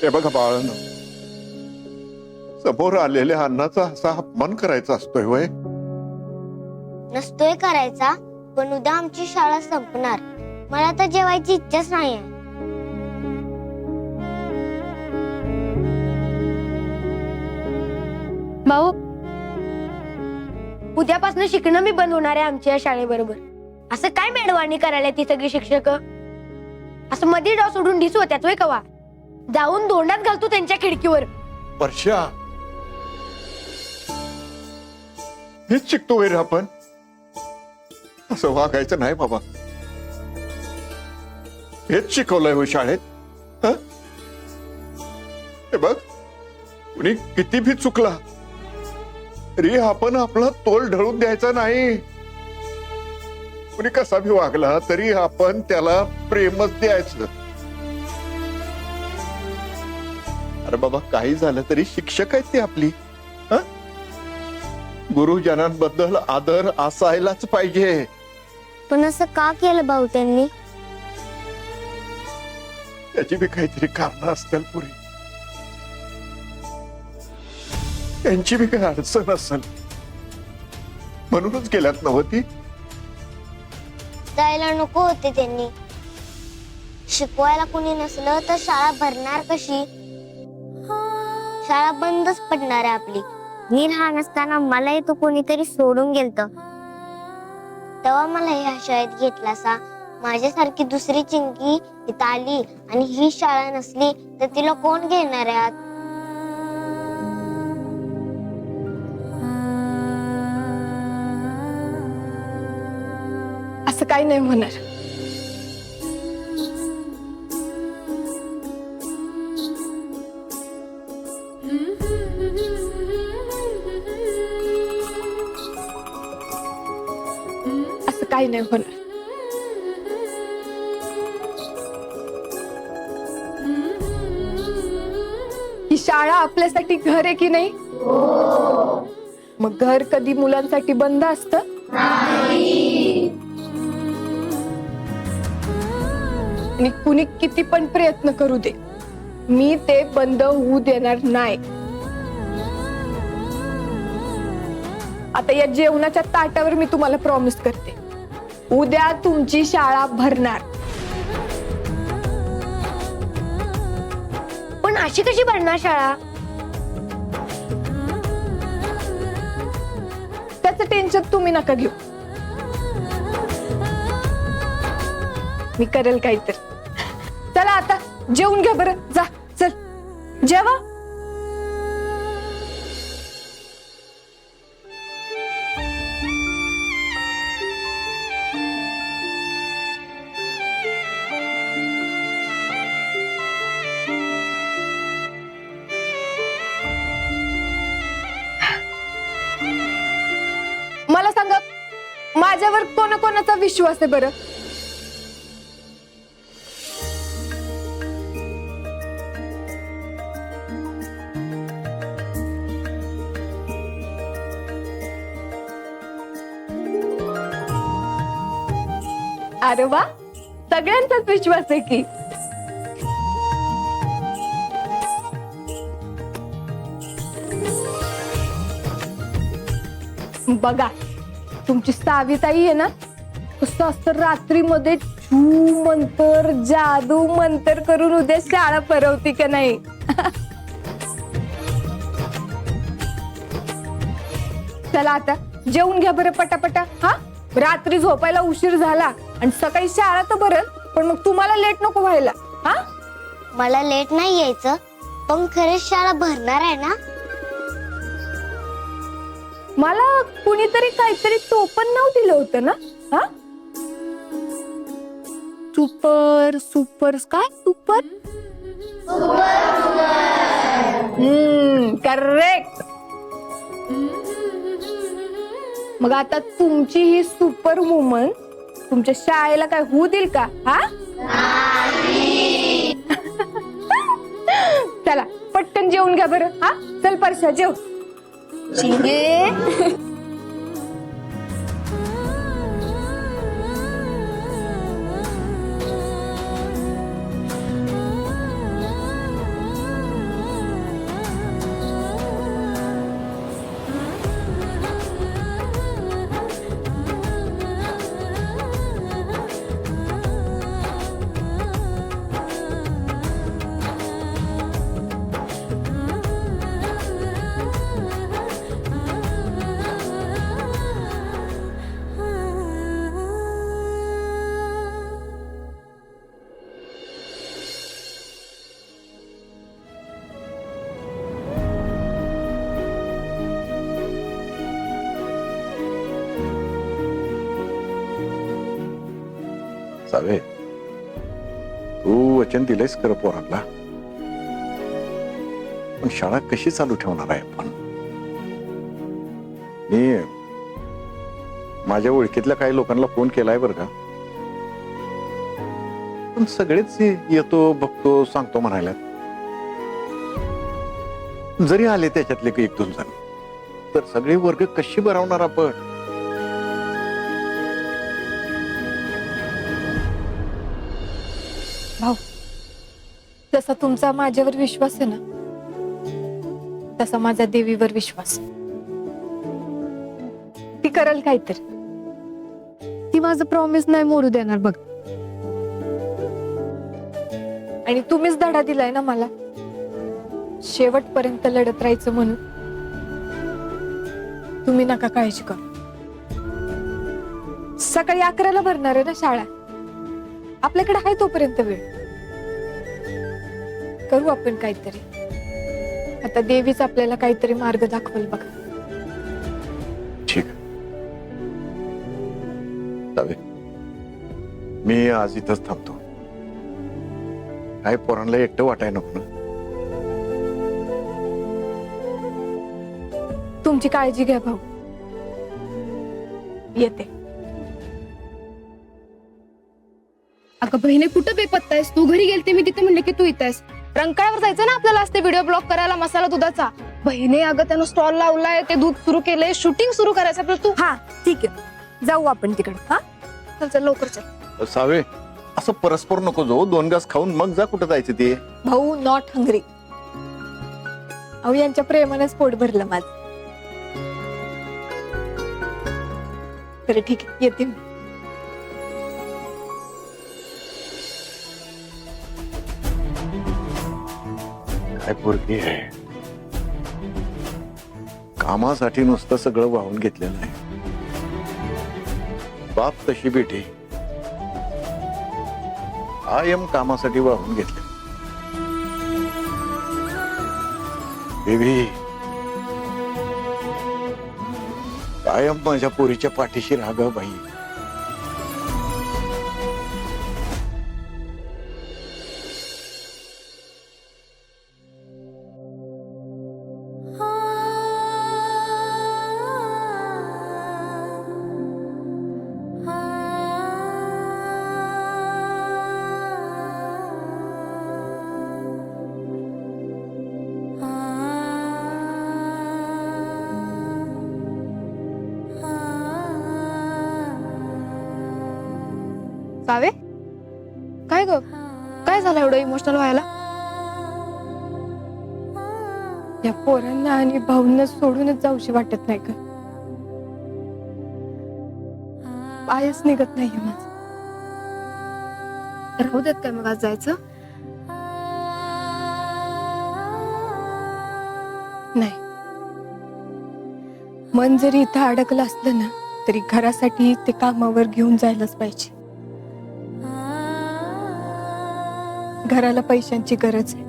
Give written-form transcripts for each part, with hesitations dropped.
हे बघा बाळांनो, समोर आलेल्या अन्नाचा असा अपमान करायचा असतोय वय? नसतोय करायचा, पण उद्या आमची शाळा संपणार. मला तर जेवायची इच्छाच नाहीये. भाऊ, उद्यापासून शिकणं मी बंद होणार आहे आमच्या शाळेबरोबर. असं काय मेडवाणी करायला ती सगळी शिक्षक? असं मध्ये डाव सोडून ढिसू होत्यात वय कवा? जाऊन दोंडात घालतो त्यांच्या खिडकीवर. वर्षा, हेच शिकतो वैर आपण? असं वागायचं नाही बाबा. हेच शिकवलंय हो शाळेत? हं? हे बघ, कुणी किती भी चुकला तरी आपण आपला तोल ढळून द्यायचा नाही. कुणी कसा भी वागला तरी आपण त्याला प्रेमच द्यायचं. अरे बाबा, काही झालं तरी शिक्षक आहेत ते आपली. गुरुजनांबद्दल आदर असायलाच पाहिजे. पण असं का केलं भाऊ त्यांनी? त्याची बी काहीतरी कारण असतील पुरी. त्यांची बी काही अडचण असेल म्हणूनच गेल्यात नव्हती. जायला नको होते त्यांनी. शिकवायला कोणी नसलं तर शाळा भरणार कशी? शाळा बंदच पडणार आहे आपली. मी लहान असताना मलाही तो कोणीतरी सोडून गेलत, तेव्हा मला ह्या शाळेत घेतला सा. माझ्यासारखी दुसरी चिंकी इथं आली आणि ही शाळा नसली तर तिला कोण घेणार आहे? असं काही नाही होणार. असं काही नाही होणार. ही शाळा आपल्यासाठी घर आहे की नाही? मग घर कधी मुलांसाठी बंद असतं? आणि कुणी किती पण प्रयत्न करू दे, मी ते बंद होऊ देणार नाही. आता या जेवणाच्या ताटावर मी तुम्हाला प्रॉमिस करते, उद्या तुमची शाळा भरणार. पण अशी कशी भरणार शाळा? त्याचं टेन्शन तुम्ही नका घेऊ, मी करेल काहीतरी. चला आता जेवून घ्या बरं. जा, चल जेवा. मला सांगा, माझ्यावर कोणाकोणाचा विश्वास आहे बरं? अरे वा, सगळ्यांचाच विश्वास आहे की. बघा, तुमची साविताई आहे ना, कसं असतं रात्रीमध्ये छू मंतर जादू मंतर करून उद्या शाळा भरवती का नाही. चला आता जेवून घ्या बरं पटापटा. हा, रात्री झोपायला उशीर झाला आणि सकाळी शाळा तर भरल, पण मग तुम्हाला लेट नको व्हायला. हा, मला लेट नाही यायचं, पण खरंच शाळा भरणार आहे ना? मला कुणीतरी काहीतरी टोपण नाव दिलं होतं ना? हा, सुपर सुपर काय सुपर? करेक्ट. मग आता तुमची ही सुपर वुमन तुमच्या शाळेला काय होऊ देईल का? हा, चला पटकन जेवून घ्या बरं. हा, चल परशा जेव. चिंगे सावे, तू वचन दिलंयस खरं पोरांना, पण शाळा कशी चालू ठेवणार आहे आपण? मी माझ्या ओळखीतल्या काही लोकांना फोन केलाय बरं का, पण सगळेच येतो बघतो सांगतो म्हणायला. जरी आले त्याच्यातले एक दोन जण, तर सगळे वर्ग कशी भरवणार आपण? भाऊ, जसा तुमचा माझ्यावर विश्वास आहे ना, तसा माझा देवीवर विश्वास. ती करल काहीतरी. ती माझं प्रॉमिस नाही मोडू देणार बघ. आणि तुम्हीच धडा दिलाय ना मला, शेवटपर्यंत लढत राहायचं म्हणून. तुम्ही नका काळजी करू. सकाळी 11ला भरणार आहे ना शाळा. आपल्याकडे आहे तोपर्यंत वेळ. करू आपण काहीतरी. आता देवीच आपल्याला काहीतरी मार्ग दाखवल बघा. ठीक आहे सावे, मी आज इथंच थांबतो. काय पोरांना एकटं वाटाय नको ना. तुमची काळजी घ्या भाऊ. येते. अगं बहिणी, कुठं बेपत्ता आहेस तू? घरी गेलते मी, तिथे म्हणले की तू इथेस. रंकाळ्यावर जायचं ना आपल्याला, असते व्हिडिओ ब्लॉग करायला मसाला दुधाचा. बहिणी अगं त्यानं स्टॉल लावलाय, ते दूध सुरू केलंय, शूटिंग सुरू करायचं आपलं. तू हा ठीक आहे, जाऊ आपण तिकडे. हा चल चल लवकर चल. सावे, असं परस्पर नको जाऊ. 2 घास खाऊन मग जा कुठं जायचं ते. भाऊ, नॉट हंग्री. अहो, यांच्या प्रेमानेच पोट भरलं माझं. बरं ठीक आहे, येते मी. काय पोरगी आहे, कामासाठी नुसतं सगळं वाहून घेतलेलं आहे. बाप तशी बेटी, कायम कामासाठी वाहून घेतले. बेबी, कायम माझ्या पोरीच्या पाठीशी राहा ग बाई. सावे, काय ग, काय झालं एवढं इमोशनल व्हायला? या पोरांना आणि भाऊंना सोडूनच जाऊशी वाटत नाही का? पायच निघत नाहीये माझं. राहू देत काय मग आज जायचं? नाही. मन जरी इथं अडकलं असलं ना, तरी घरासाठी ते कामावर घेऊन जायलाच पाहिजे. घराला पैशांची गरज आहे.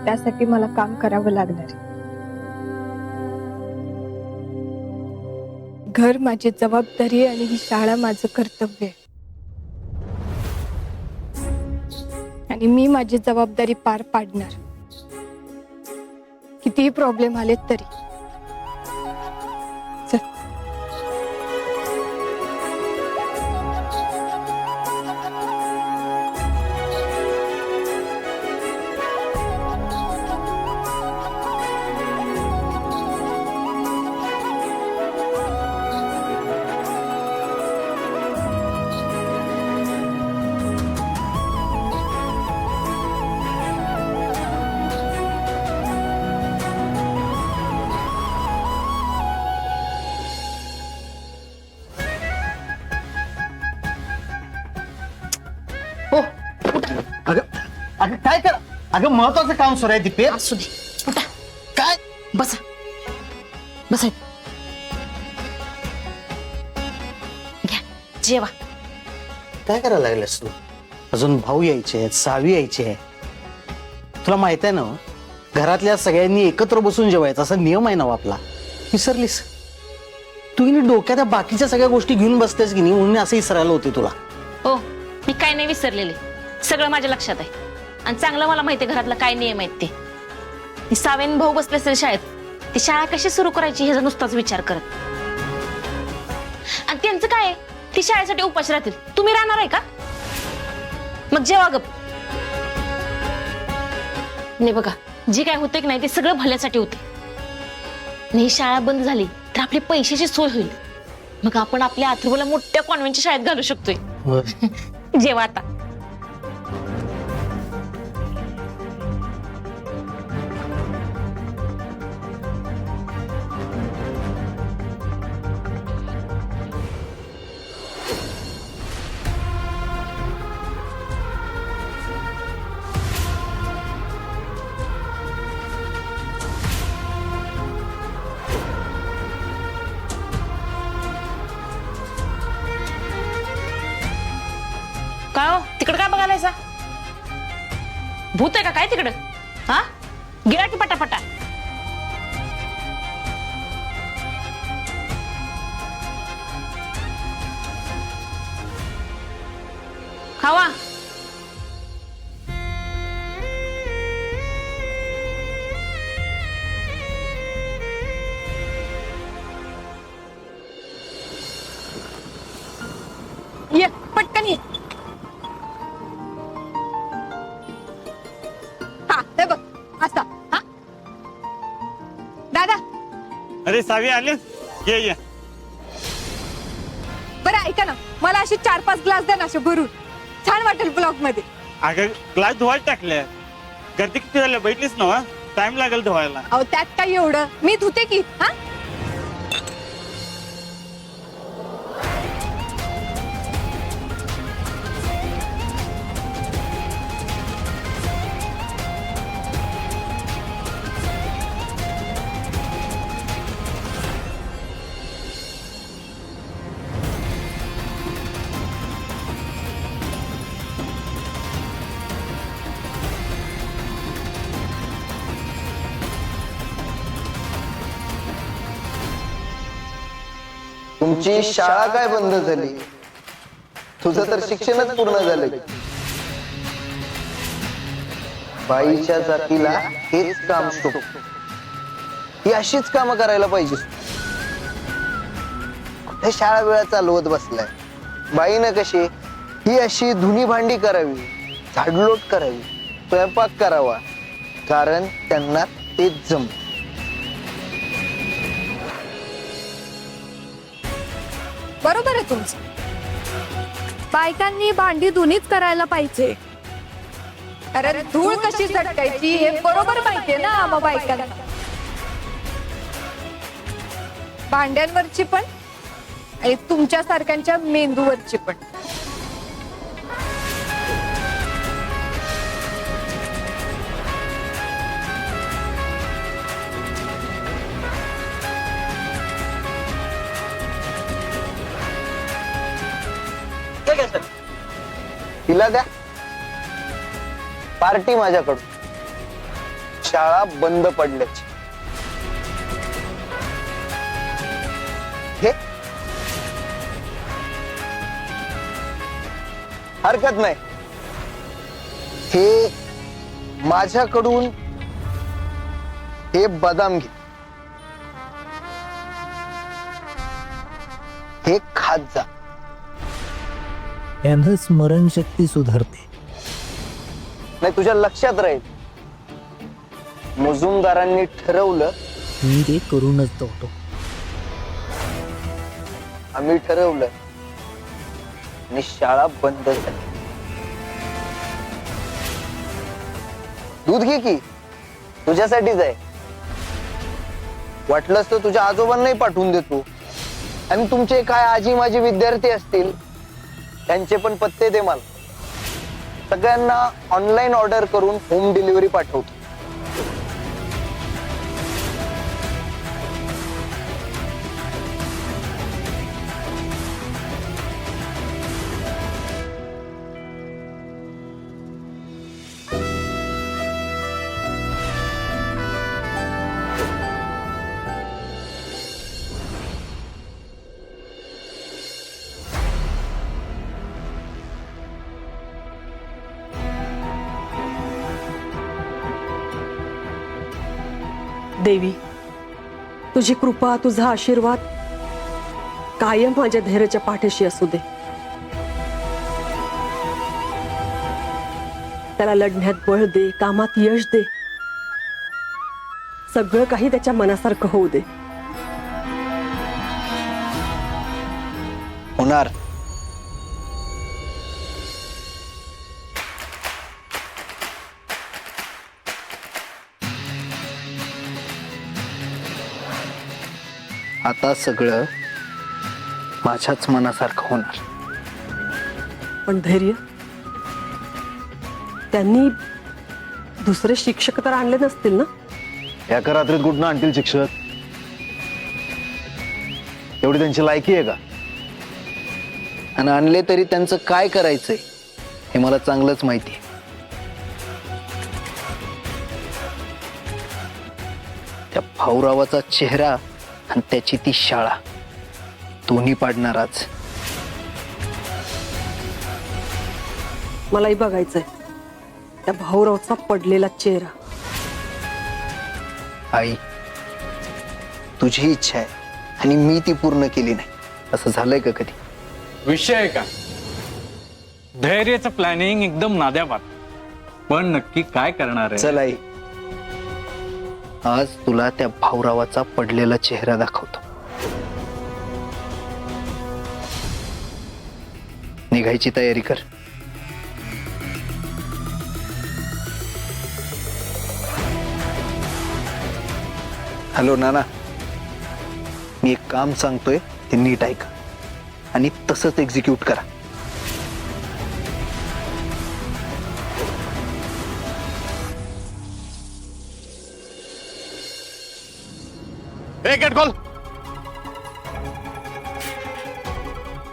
त्यासाठी मला काम करावं लागणार. घर माझी जबाबदारी आणि ही शाळा माझं कर्तव्य आहे. आणि मी माझी जबाबदारी पार पाडणार, कितीही प्रॉब्लेम आलेत तरी. चल. अगं अगं काय कर, अगं महत्वाचं काम सुरू आहे दीपे. असू दे, उठा. काय बसा बसा, घ्या जेवा. काय करायला लागलेस तू? अजून भाऊ यायचे आहेत, सावी यायचे आहे. तुला माहित आहे ना, घरातल्या सगळ्यांनी एकत्र बसून जेवायचं असा नियम आहे ना आपला. विसरलीस? तू हिने डोक्यात त्या बाकीच्या सगळ्या गोष्टी घेऊन बसतेस की नाही म्हणून असं इसरायला होते तुला. हो, मी काय नाही विसरलेले, सगळं माझ्या लक्षात आहे. आणि चांगलं मला माहिती आहे घरातला काय नियम आहेत ते. सावेन भाऊ बसले असेल शाळेत, ती शाळा कशी सुरू करायची ह्याचा नुसताच विचार करत. आणि त्यांचं काय आहे, ती शाळेसाठी उपाशी राहतील, तुम्ही राहणार आहे का? मग जेव्हा गप. नाही बघा, जे काय होते की नाही ते सगळं भल्यासाठी होते. आणि ही शाळा बंद झाली तर आपली पैशाची सोय होईल. मग आपण आपल्या अथर्वला मोठ्या कॉन्व्हेंटच्या शाळेत घालू शकतोय. जेव्हा आता काय हो तिकडे काय बघायला? भूत आहे का काय तिकडं? हा, गिरा की पटापटा. खावा. ये पटकन ये. हा हे बघ असा. हा दादा अरे सावी आले, ये ये. बरं ऐका ना, मला असे 4-5 ग्लास द्या ना असे भरून, छान वाटेल ब्लॉग मध्ये. अगं ग्लास धुवायला टाकल्या, गर्दी किती झाल्या बैठलीस ना, टाइम लागेल धुवायला. अहो त्यात काय एवढं, मी धुते की. हा तुमची शाळा काय बंद झाली? तुझं तर शिक्षणच पूर्ण झालं. बाईच्या जातीला हेच काम शोभतं. ही अशीच कामं करायला पाहिजे. कुठे शाळा वेळा चालवत बसलाय. बाईनं कशी ही अशी धुनी भांडी करावी, झाडलोट करावी, स्वयंपाक करावा, कारण त्यांना तेच जमत. बरोबर आहे तुमचं. बायकांनी भांडी धुनीच करायला पाहिजे. अरे धूळ कशी झटकायची हे बरोबर माहितीये ना आम्हा बायकांना. भांड्यांवरची पण आणि तुमच्या सारख्यांच्या मेंदूवरची पण. तिला द्या पार्टी माझ्याकडून, शाळा बंद पडल्याची. हे हरकत नाही. हे माझ्याकडून हे बदाम घे, हे खात जा. यानं स्मरणशक्ती सुधारते. नाही तुझ्या लक्षात राहील. मुजुमदारांनी ठरवलं, मी ते करूनच जातो. आम्ही ठरवलं आणि शाळा बंद झाली. दूध घे की, तुझ्यासाठीच आहे. वाटलंच तर तुझ्या आजोबांनाही पाठवून देतो. आणि तुमचे काय आजी माझे विद्यार्थी असतील त्यांचे पण पत्ते दे मला. सगळ्यांना ऑनलाईन ऑर्डर करून होम डिलिव्हरी पाठवतो. देवी, तुझी कृपा, तुझा आशीर्वाद कायम माझ्या धैर्याच्या पाठीशी असू दे. त्याला लढण्यात बळ दे, कामात यश दे. सगळं काही त्याच्या मनासारखं होऊ दे. होणार. आता सगळं माझ्याच मनासारखं होणार. पण धैर्य, त्यांनी दुसरे शिक्षक तर आणले नसतील ना? एका रात्रीत कुठनं आणतील शिक्षक? एवढी त्यांची लायकी आहे का? आणि आणले तरी त्यांचं काय करायचंय हे मला चांगलंच माहिती आहे. त्या भाऊरावाचा चेहरा आणि त्याची ती शाळा दोन्ही पाडणार आज. मलाही बघायचंय त्या भाऊरावचा पडलेला चेहरा. आई, तुझी इच्छा आहे आणि मी ती पूर्ण केली नाही, असं झालंय का कधी? विषय आहे का? धैर्याचं प्लॅनिंग एकदम नाद्याबाद. पण नक्की काय करणार आहे? चल आई, आज तुला त्या भाऊरावाचा पडलेला चेहरा दाखवतो. निघायची तयारी कर. हॅलो नाना, मी एक काम सांगतोय ते नीट ऐका आणि तसंच एक्झिक्यूट करा. ए गेट खोल.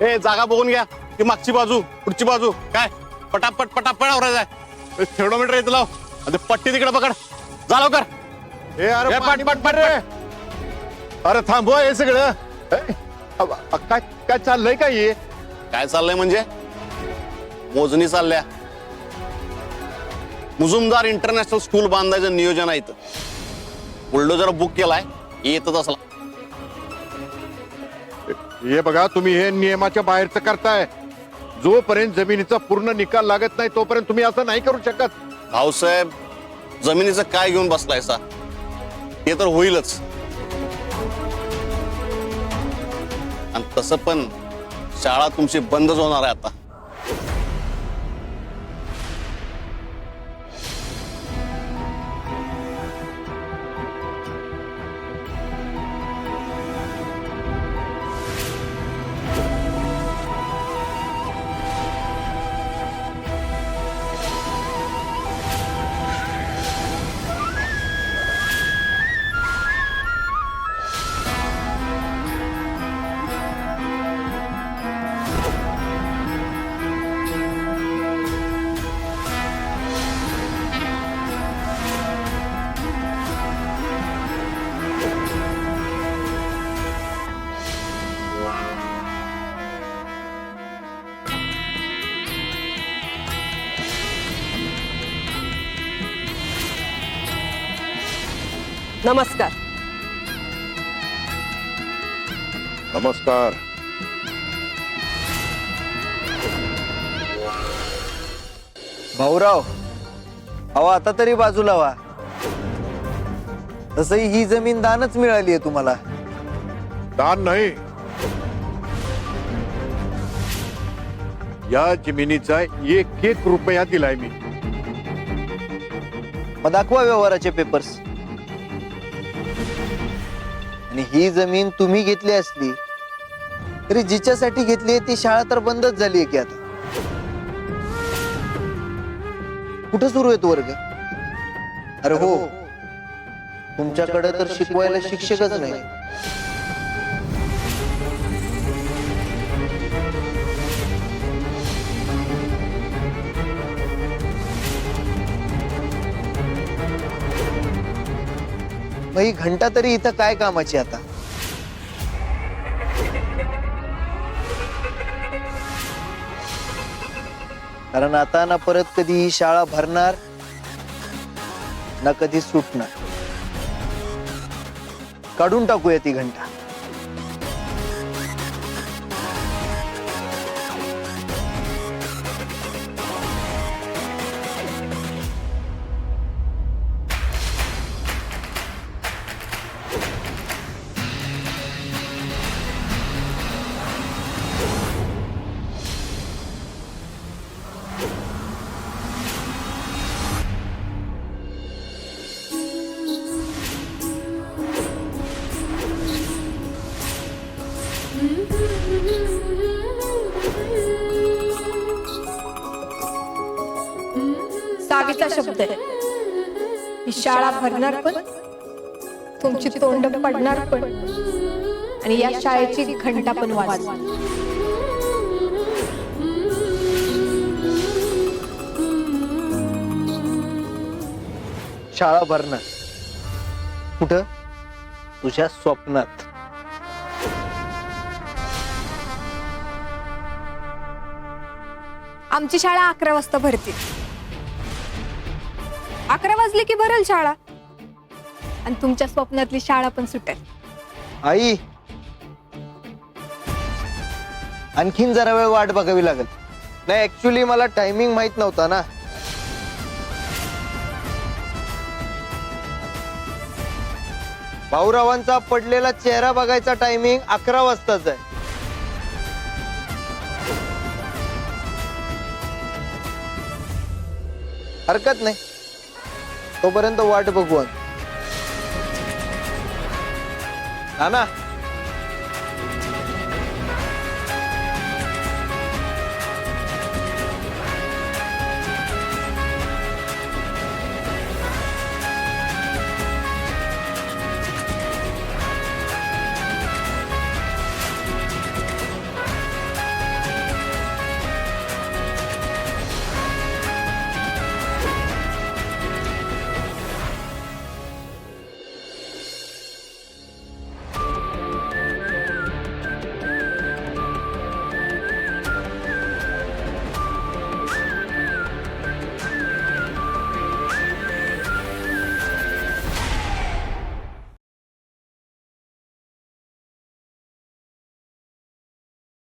ए जागा बघून घ्या. ती मागची बाजू, पुढची बाजू, काय पटापट पटापट आवरायचं. थेरोमीटर येत लाव आणि पट्टी तिकडे पकड. जा लवकर. ए अरे ए, पाणी पट, पट, रे. अरे थांबव हे सगळं. काय काय चाललंय काय हे? काय चाललंय म्हणजे? मोजणी चालल्या. मुजुमदार इंटरनॅशनल स्कूल बांधायचं नियोजन आहे. बुलडोजर बुक केलाय, येतच असला. हे बघा, तुम्ही हे नियमाच्या बाहेरचं करताय. जोपर्यंत जमिनीचा पूर्ण निकाल लागत नाही तोपर्यंत तुम्ही असं नाही करू शकत. भाऊसाहेब, जमिनीचं काय घेऊन बसलायसा? ते तर होईलच. आणि तसं पण शाळा तुमची बंदच होणार आहे आता. नमस्कार. नमस्कार. भाऊराव, अहो आता तरी बाजूला व्हा. तसही ही जमीन दानच मिळाली आहे तुम्हाला. दान नाही, या जमिनीचा 1-1 रुपया दिलाय मी. मग दाखवा व्यवहाराचे पेपर्स. आणि ही जमीन तुम्ही घेतली असली तरी जिच्यासाठी घेतली ती शाळा तर बंदच झाली आहे की आता. कुठं सुरू आहेत वर्ग? अरे हो, तुमच्याकडे तर शिकवायला शिक्षकच नाही. मग ही घंटा तरी इथं काय कामाची आता? कारण आता ना परत कधी ही शाळा भरणार ना कधी सुटणार. काढून टाकूया ती घंटा. सावीचा शब्द आहे. ही शाळा भरणार पण, तुमची तोंड पडणार पण, आणि या शाळेची घंटा पण वाजणार. शाळा भरणार कुठं? तुझ्या स्वप्नात. आमची शाळा 11 वाजता भरते. 11 वाजले की भरेल शाळा, आणि तुमच्या स्वप्नातली शाळा पण सुटेल. आई, आणखीन जरा वेळ वाट बघावी लागेल. नाही, ऍक्च्युली मला टायमिंग माहित नव्हता ना. भाऊरावांचा पडलेला चेहरा बघायचा टायमिंग 11 वाजताच आहे. हरकत नाही, तोपर्यंत वाट बघू. नाना,